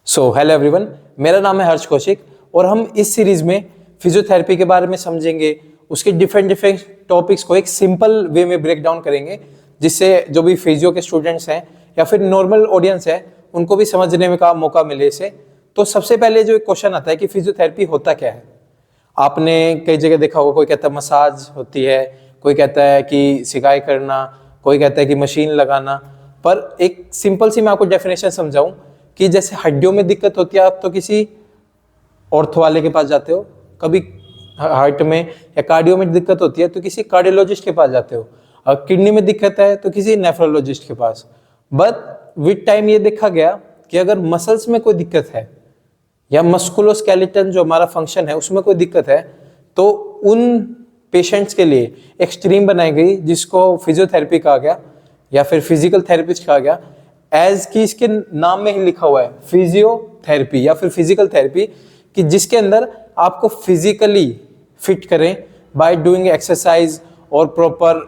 Hello everyone, मेरा नाम है हर्ष कौशिक और हम इस सीरीज में फिजियोथेरेपी के बारे में समझेंगे। उसके डिफरेंट टॉपिक्स को एक सिंपल वे में ब्रेक डाउन करेंगे, जिससे जो भी फिजियो के स्टूडेंट्स हैं या फिर नॉर्मल ऑडियंस है उनको भी समझने में का मौका मिले इसे। तो सबसे पहले जो एक क्वेश्चन आता है कि फिजियोथेरेपी होता क्या है। आपने कई जगह देखा होगा, कोई कहता है मसाज होती है, कोई कहता है कि सिकाई करना, कोई कहता है कि मशीन लगाना। पर एक सिंपल सी मैं आपको डेफिनेशन समझाऊं कि जैसे हड्डियों में दिक्कत होती है, आप तो किसी ऑर्थो वाले के पास जाते हो, कभी हार्ट में या कार्डियो में दिक्कत होती है तो किसी कार्डियोलॉजिस्ट के पास जाते हो, और किडनी में दिक्कत है तो किसी नेफ्रोलॉजिस्ट के पास। बट विद टाइम ये देखा गया कि अगर मसल्स में कोई दिक्कत है या मस्कुलोस्केलेटन जो हमारा फंक्शन है उसमें कोई दिक्कत है, तो उन पेशेंट्स के लिए एक स्ट्रीम बनाई गई जिसको फिजियोथेरेपी कहा गया या फिर फिजिकल थेरेपिस्ट कहा गया। एज की इसके नाम में ही लिखा हुआ है फिजियोथेरेपी या फिर फिजिकल थेरेपी, कि जिसके अंदर आपको फिजिकली फिट करें बाय डूइंग एक्सरसाइज और प्रॉपर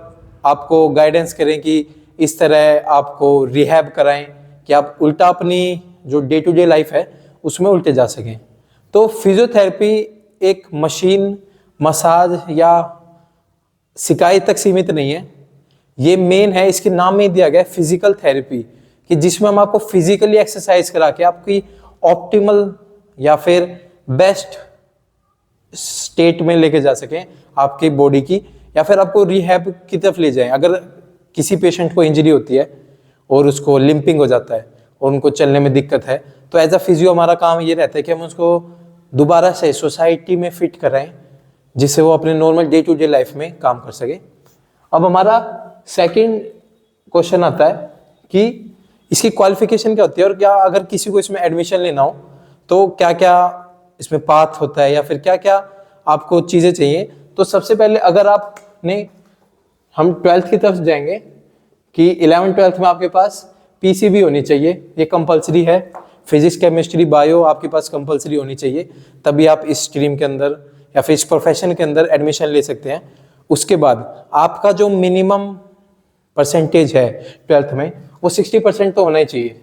आपको गाइडेंस करें कि इस तरह आपको रिहैब कराएं कि आप उल्टा अपनी जो डे टू डे लाइफ है उसमें उल्टे जा सकें। तो फिजियोथेरेपी एक मशीन, मसाज या सिकाई तक सीमित नहीं है। ये मेन है, इसके नाम में दिया गया है फिजिकल थेरेपी, कि जिसमें हम आपको फिजिकली एक्सरसाइज करा के आपकी ऑप्टिमल या फिर बेस्ट स्टेट में लेके जा सकें आपकी बॉडी की, या फिर आपको रिहैब की तरफ ले जाएं। अगर किसी पेशेंट को इंजरी होती है और उसको लिंपिंग हो जाता है और उनको चलने में दिक्कत है, तो एज अ फिजियो हमारा काम ये रहता है कि हम उसको दोबारा से सोसाइटी में फिट कराएं, जिससे वो अपने normal day to day life में काम कर सके। अब हमारा सेकंड क्वेश्चन आता है कि इसकी क्वालिफिकेशन क्या होती है, और क्या अगर किसी को इसमें एडमिशन लेना हो तो क्या क्या इसमें पाथ होता है या फिर क्या क्या आपको चीज़ें चाहिए। तो सबसे पहले अगर आपने, हम 12th की तरफ जाएंगे कि 11th-12th में आपके पास पीसीबी होनी चाहिए, ये कंपलसरी है। फिजिक्स, केमिस्ट्री, बायो आपके पास कंपलसरी होनी चाहिए, तभी आप इस स्ट्रीम के अंदर या फिर इस प्रोफेशन के अंदर एडमिशन ले सकते हैं। उसके बाद आपका जो मिनिमम परसेंटेज है 12th में वो 60% तो होना ही चाहिए।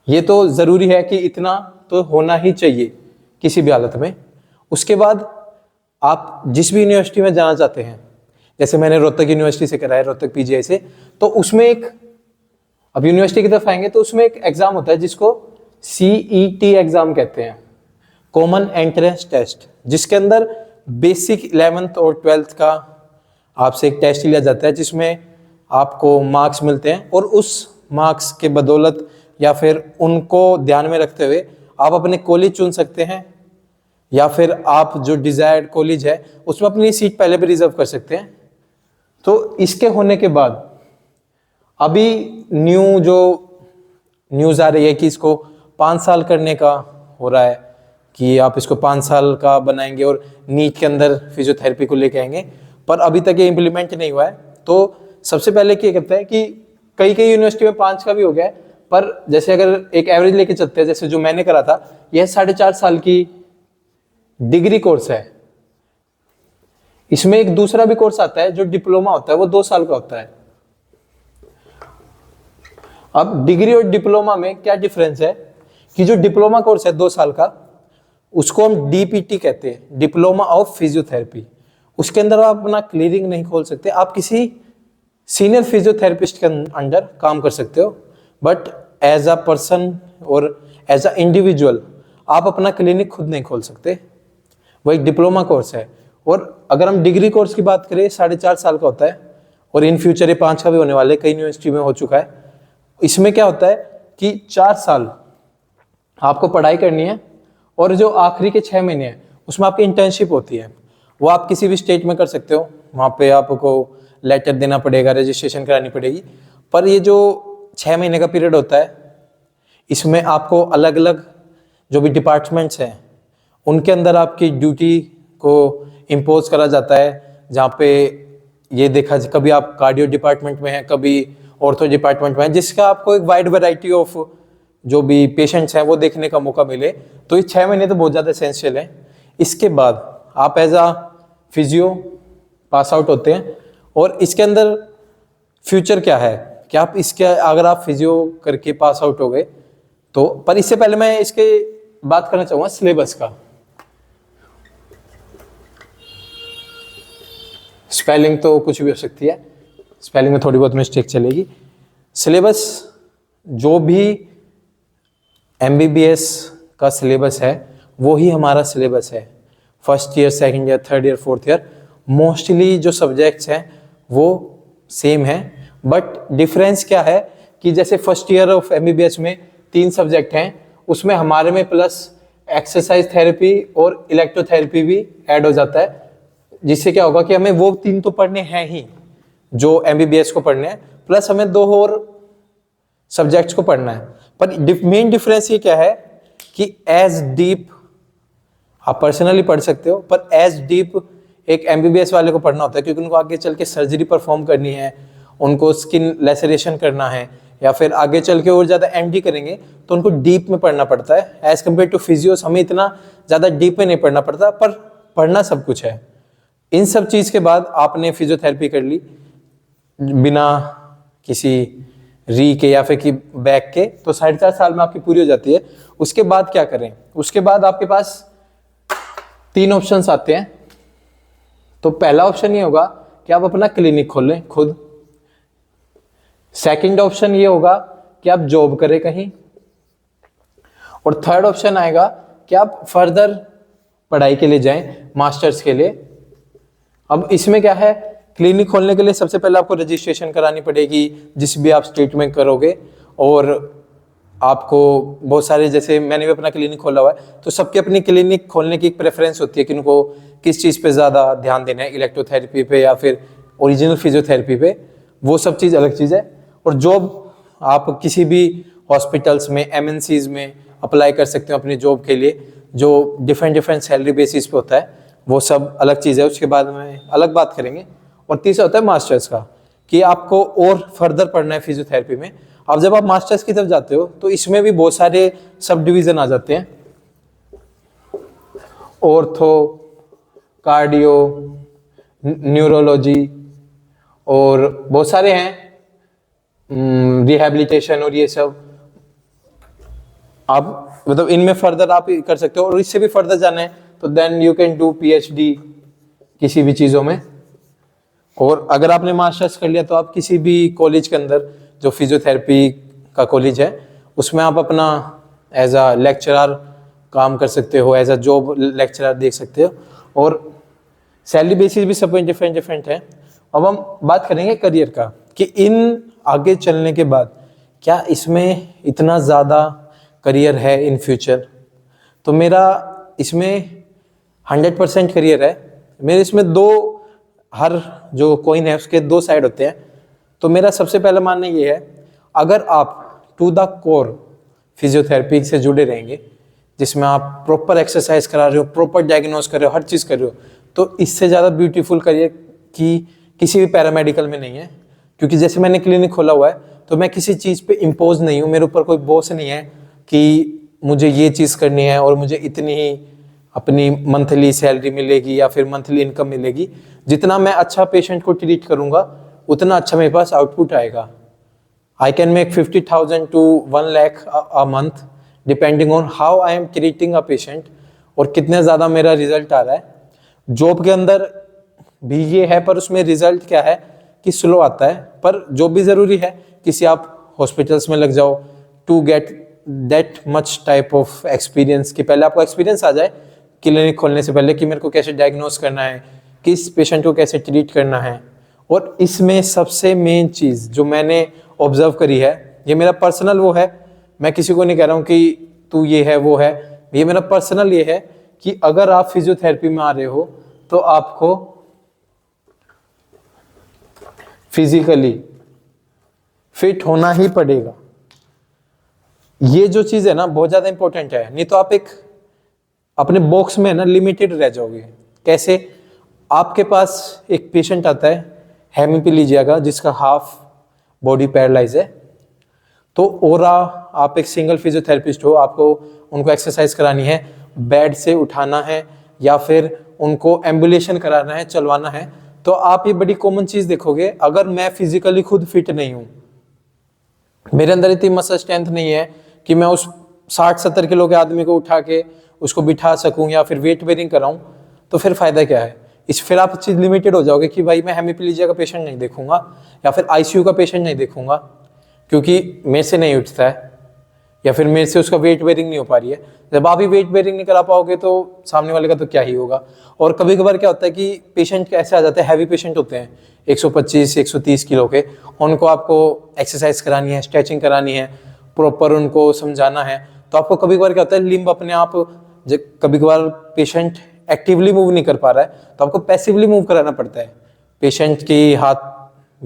ये तो ज़रूरी है कि इतना तो होना ही चाहिए किसी भी हालत में। उसके बाद आप जिस भी यूनिवर्सिटी में जाना चाहते हैं, जैसे मैंने रोहतक यूनिवर्सिटी से करा है, रोहतक पीजीआई से, तो उसमें एक, अब यूनिवर्सिटी की तरफ आएंगे तो उसमें एक एग्जाम होता है जिसको CET एग्जाम कहते हैं, कॉमन एंट्रेंस टेस्ट, जिसके अंदर बेसिक 11th और 12th का आपसे एक टेस्ट लिया जाता है, जिसमें आपको मार्क्स मिलते हैं, और उस मार्क्स के बदौलत या फिर उनको ध्यान में रखते हुए आप अपने कॉलेज चुन सकते हैं, या फिर आप जो डिजायर्ड कॉलेज है उसमें अपनी सीट पहले भी रिजर्व कर सकते हैं। तो इसके होने के बाद अभी जो न्यूज़ आ रही है कि इसको 5 साल करने का हो रहा है, कि आप इसको 5 साल का बनाएंगे और नीट के अंदर फिजियोथेरेपी को लेके आएंगे, पर अभी तक ये इम्प्लीमेंट नहीं हुआ है। तो सबसे पहले क्या करता है कि कई यूनिवर्सिटी में 5 का भी हो गया है, पर जैसे अगर एक एवरेज लेके चलते हैं, जैसे जो मैंने करा था, यह 4.5 साल की डिग्री कोर्स है। इसमें एक दूसरा भी कोर्स आता है जो डिप्लोमा होता है, वो 2 साल का होता है। अब डिग्री और डिप्लोमा में क्या डिफरेंस है कि जो डिप्लोमा कोर्स है 2 साल का, उसको हम DPT कहते हैं, डिप्लोमा ऑफ फिजियोथेरेपी। उसके अंदर आप अपना क्लिनिक नहीं खोल सकते, आप किसी सीनियर फिजियोथेरेपिस्ट के अंडर काम कर सकते हो, बट एज अ पर्सन और एज अ इंडिविजुअल आप अपना क्लिनिक खुद नहीं खोल सकते। वो एक डिप्लोमा कोर्स है। और अगर हम डिग्री कोर्स की बात करें, 4.5 साल का होता है, और इन फ्यूचर ये 5 का भी होने वाले, कई यूनिवर्सिटी में हो चुका है। इसमें क्या होता है कि 4 साल आपको पढ़ाई करनी है, और जो आखिरी के 6 महीने हैं उसमें आपकी इंटर्नशिप होती है। वो आप किसी भी स्टेट में कर सकते हो, वहाँ पे आपको लेटर देना पड़ेगा, रजिस्ट्रेशन करानी पड़ेगी। पर ये जो 6 महीने का पीरियड होता है, इसमें आपको अलग अलग जो भी डिपार्टमेंट्स हैं उनके अंदर आपकी ड्यूटी को इम्पोज करा जाता है, जहाँ पे ये देखा, कभी आप कार्डियो डिपार्टमेंट में हैं, कभी ऑर्थो डिपार्टमेंट में हैं, जिसका आपको एक वाइड वैरायटी ऑफ जो भी पेशेंट्स हैं वो देखने का मौका मिले। तो ये 6 महीने तो बहुत ज़्यादा एसेंशियल है। इसके बाद आप as a physio pass out होते हैं, और इसके अंदर फ्यूचर क्या है कि आप इसके, अगर आप फिजियो करके पास आउट हो गए तो पर इससे पहले मैं इसके बात करना चाहूंगा सिलेबस का। स्पेलिंग तो कुछ भी हो सकती है, स्पेलिंग में थोड़ी बहुत मिस्टेक चलेगी। सिलेबस जो भी MBBS का सिलेबस है वो ही हमारा सिलेबस है। First year, second year, third year, fourth year, mostly जो सब्जेक्ट्स हैं वो सेम है। बट डिफरेंस क्या है कि जैसे फर्स्ट ईयर ऑफ MBBS में 3 सब्जेक्ट हैं, उसमें हमारे में प्लस एक्सरसाइज थेरेपी और इलेक्ट्रोथेरेपी भी ऐड हो जाता है, जिससे क्या होगा कि हमें वो 3 तो पढ़ने हैं ही जो MBBS को पढ़ने हैं, प्लस हमें 2 और सब्जेक्ट्स को पढ़ना है। पर मेन डिफरेंस ये क्या है कि एज डीप आप पर्सनली पढ़ सकते हो, पर एज डीप एक MBBS वाले को पढ़ना होता है, क्योंकि उनको आगे चल के सर्जरी परफॉर्म करनी है, उनको स्किन लेसरेशन करना है, या फिर आगे चल के और ज़्यादा MD करेंगे तो उनको डीप में पढ़ना पड़ता है। एज कम्पेयर टू फिजियोस हमें इतना ज़्यादा डीप में नहीं पढ़ना पड़ता, पर पढ़ना सब कुछ है। इन सब चीज़ के बाद आपने फिजियोथेरेपी कर ली बिना किसी री के या फिर कि बैक के, तो 4.5 साल में आपकी पूरी हो जाती है। उसके बाद क्या करें? उसके बाद आपके पास 3 ऑप्शंस आते हैं। तो पहला ऑप्शन ये होगा कि आप अपना क्लिनिक खोलें खुद। सेकंड ऑप्शन ये होगा कि आप जॉब करें कहीं, और थर्ड ऑप्शन आएगा कि आप फर्दर पढ़ाई के लिए जाएं, मास्टर्स के लिए। अब इसमें क्या है, क्लिनिक खोलने के लिए सबसे पहले आपको रजिस्ट्रेशन करानी पड़ेगी जिस भी आप स्टेट में करोगे, और आपको बहुत सारे, जैसे मैंने भी अपना क्लिनिक खोला हुआ है, तो सबके अपनी क्लिनिक खोलने की एक प्रेफरेंस होती है कि उनको किस चीज़ पे ज़्यादा ध्यान देना है, इलेक्ट्रोथेरेपी पे या फिर ओरिजिनल फिजियोथेरेपी पे, वो सब चीज़ अलग चीज़ है। और जॉब आप किसी भी हॉस्पिटल्स में, MNCs में अप्लाई कर सकते हो अपनी जॉब के लिए, जो डिफरेंट सैलरी बेसिस पे होता है, वो सब अलग चीज़ है, उसके बाद में अलग बात करेंगे। और तीसरा होता है मास्टर्स का, कि आपको और फर्दर पढ़ना है फिजियोथेरेपी में। अब जब आप मास्टर्स की तरफ जाते हो तो इसमें भी बहुत सारे सब डिवीज़न आ जाते हैं, ऑर्थो, कार्डियो, न्यूरोलॉजी और बहुत सारे हैं, रिहैबिलिटेशन और ये सब। आप मतलब इनमें फर्दर आप कर सकते हो, और इससे भी फर्दर जाना है तो then you can do PhD किसी भी चीज़ों में। और अगर आपने मास्टर्स कर लिया तो आप किसी भी कॉलेज के अंदर जो फिजियोथेरेपी का कॉलेज है उसमें आप अपना एज अ लेक्चरर काम कर सकते हो, एज अ जॉब लेक्चरर देख सकते हो, और सैलरी बेसिस भी सब डिफरेंट है। अब हम बात करेंगे करियर का, कि इन आगे चलने के बाद क्या इसमें इतना ज़्यादा करियर है इन फ्यूचर। तो मेरा इसमें 100% करियर है। मेरे इसमें हर जो कॉइन है उसके 2 साइड होते हैं। तो मेरा सबसे पहला मानना ये है, अगर आप टू द कोर फिजियोथेरेपी से जुड़े रहेंगे, जिसमें आप प्रॉपर एक्सरसाइज करा रहे हो, प्रॉपर डायग्नोस कर रहे हो, हर चीज़ कर रहे हो, तो इससे ज़्यादा ब्यूटीफुल करियर की किसी भी पैरामेडिकल में नहीं है। क्योंकि जैसे मैंने क्लिनिक खोला हुआ है तो मैं किसी चीज़ पे इम्पोज नहीं हूँ, मेरे ऊपर कोई बॉस नहीं है कि मुझे ये चीज़ करनी है और मुझे इतनी ही अपनी मंथली सैलरी मिलेगी या फिर मंथली इनकम मिलेगी। जितना मैं अच्छा पेशेंट को ट्रीट करूँगा उतना अच्छा मेरे पास आउटपुट आएगा। I can make 50,000 to 1 lakh a month depending on how I am treating a patient, और कितने ज़्यादा मेरा रिजल्ट आ रहा है। जॉब के अंदर भी ये है, पर उसमें रिजल्ट क्या है कि स्लो आता है। पर जॉब भी ज़रूरी है, किसी आप हॉस्पिटल्स में लग जाओ to get that much type of experience, कि पहले आपको एक्सपीरियंस आ जाए क्लिनिक खोलने से पहले कि मेरे को कैसे डायग्नोस करना है, किस पेशेंट को कैसे ट्रीट करना है। और इसमें सबसे मेन चीज़ जो मैंने ऑब्जर्व करी है, ये मेरा पर्सनल वो है, मैं किसी को नहीं कह रहा हूँ कि तू ये है वो है, ये मेरा पर्सनल ये है कि अगर आप फिजियोथेरेपी में आ रहे हो तो आपको फिजिकली फिट होना ही पड़ेगा। ये जो चीज़ है ना बहुत ज़्यादा इंपॉर्टेंट है, नहीं तो आप एक अपने बॉक्स में ना लिमिटेड रह जाओगे। कैसे? आपके पास एक पेशेंट आता है हेमीप्लीजिया का, जिसका हाफ बॉडी पैरालाइज है, तो ओरा आप एक सिंगल फिजियोथेरेपिस्ट हो, आपको उनको एक्सरसाइज करानी है, बेड से उठाना है या फिर उनको एम्बुलेशन कराना है, चलवाना है, तो आप ये बड़ी कॉमन चीज़ देखोगे। अगर मैं फिजिकली खुद फिट नहीं हूँ, मेरे अंदर इतनी मसल स्ट्रेंथ नहीं है कि मैं उस 60-70 किलो के आदमी को उठा के उसको बिठा सकूं या फिर वेट बेरिंग कराऊं, तो फिर फायदा क्या है? फिर आप चीज लिमिटेड हो जाओगे कि भाई मैं हेमीप्लीजिया का पेशेंट नहीं देखूंगा या फिर आईसीयू का पेशेंट नहीं देखूंगा क्योंकि मेरे से नहीं उठता है या फिर मेरे से उसका वेट बेरिंग नहीं हो पा रही है। जब आप ही वेट बेरिंग नहीं करा पाओगे तो सामने वाले का तो क्या ही होगा। और कभी कभार क्या होता है कि पेशेंट ऐसे आ जाते हैं, हैवी पेशेंट होते हैं 125-130 किलो के, उनको आपको एक्सरसाइज करानी है, स्ट्रेचिंग करानी है, प्रॉपर उनको समझाना है, तो आपको कभी कभार क्या होता है लिम्ब अपने आप, कभी कभार पेशेंट एक्टिवली मूव नहीं कर पा रहा है तो आपको पैसिवली मूव कराना पड़ता है। पेशेंट की हाथ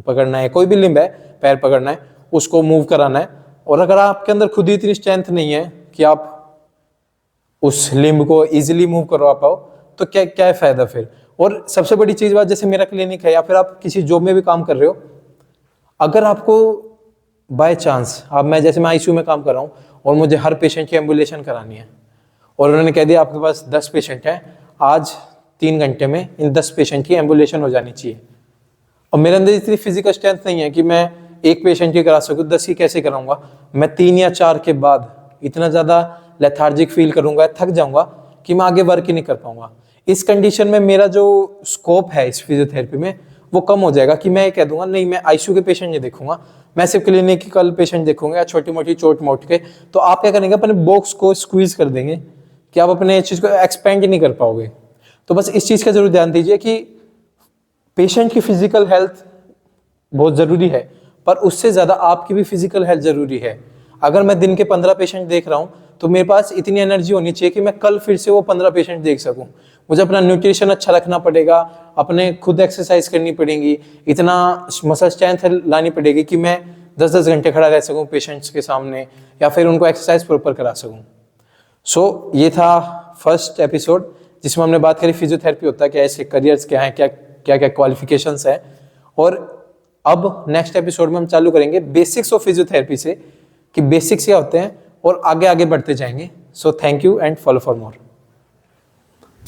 पकड़ना है, कोई भी लिम्ब है, पैर पकड़ना है, उसको मूव कराना है। और अगर आपके अंदर खुद ही इतनी स्ट्रेंथ नहीं है कि आप उस लिम्ब को इजीली मूव करवा पाओ तो क्या क्या है फायदा फिर। और सबसे बड़ी चीज बात, जैसे मेरा क्लिनिक है या फिर आप किसी जॉब में भी काम कर रहे हो, अगर आपको बाय चांस मैं आईसीयू में काम कर रहा हूँ और मुझे हर पेशेंट की एम्बुलेशन करानी है और उन्होंने कह दिया आपके पास 10 पेशेंट हैं, आज 3 घंटे में इन 10 पेशेंट की एम्बुलेशन हो जानी चाहिए, और मेरे अंदर इतनी फिजिकल स्ट्रेंथ नहीं है कि मैं एक पेशेंट की करा सकूं, 10 की कैसे कराऊंगा। मैं 3 या 4 के बाद इतना ज्यादा लेथार्जिक फील करूंगा, थक जाऊंगा कि मैं आगे वर्क ही नहीं कर पाऊंगा। इस कंडीशन में मेरा जो स्कोप है इस फिजियोथेरेपी में वो कम हो जाएगा कि मैं कह दूंगा नहीं मैं आईसीयू के पेशेंट नहीं देखूंगा, मैं सिर्फ क्लिनिकल पेशेंट देखूंगा या छोटी मोटी चोट मोट के। तो आप क्या करेंगे, अपने बॉक्स को स्क्वीज कर देंगे कि आप अपने चीज को एक्सपेंड नहीं कर पाओगे। तो बस इस चीज का जरूर ध्यान दीजिए कि पेशेंट की फिजिकल हेल्थ बहुत जरूरी है, पर उससे ज्यादा आपकी भी फिजिकल हेल्थ जरूरी है। अगर मैं दिन के 15 पेशेंट देख रहा हूं तो मेरे पास इतनी एनर्जी होनी चाहिए कि मैं कल फिर से वो 15 पेशेंट देख सकूं। मुझे अपना न्यूट्रिशन अच्छा रखना पड़ेगा, अपने खुद एक्सरसाइज करनी पड़ेगी, इतना मसल स्ट्रेंथ लानी पड़ेगी कि मैं 10-10 घंटे खड़ा रह सकूं पेशेंट्स के सामने या फिर उनको एक्सरसाइज प्रॉपर करा सकूं। सो ये था फर्स्ट एपिसोड जिसमें हमने बात करी फिजियोथेरेपी होता है क्या, इसके करियर्स क्या हैं, क्या क्या क्या क्वालिफिकेशंस है। और अब नेक्स्ट एपिसोड में हम चालू करेंगे बेसिक्स ऑफ फिजियोथेरेपी से कि बेसिक्स क्या होते हैं और आगे आगे बढ़ते जाएंगे। So thank you and follow for more.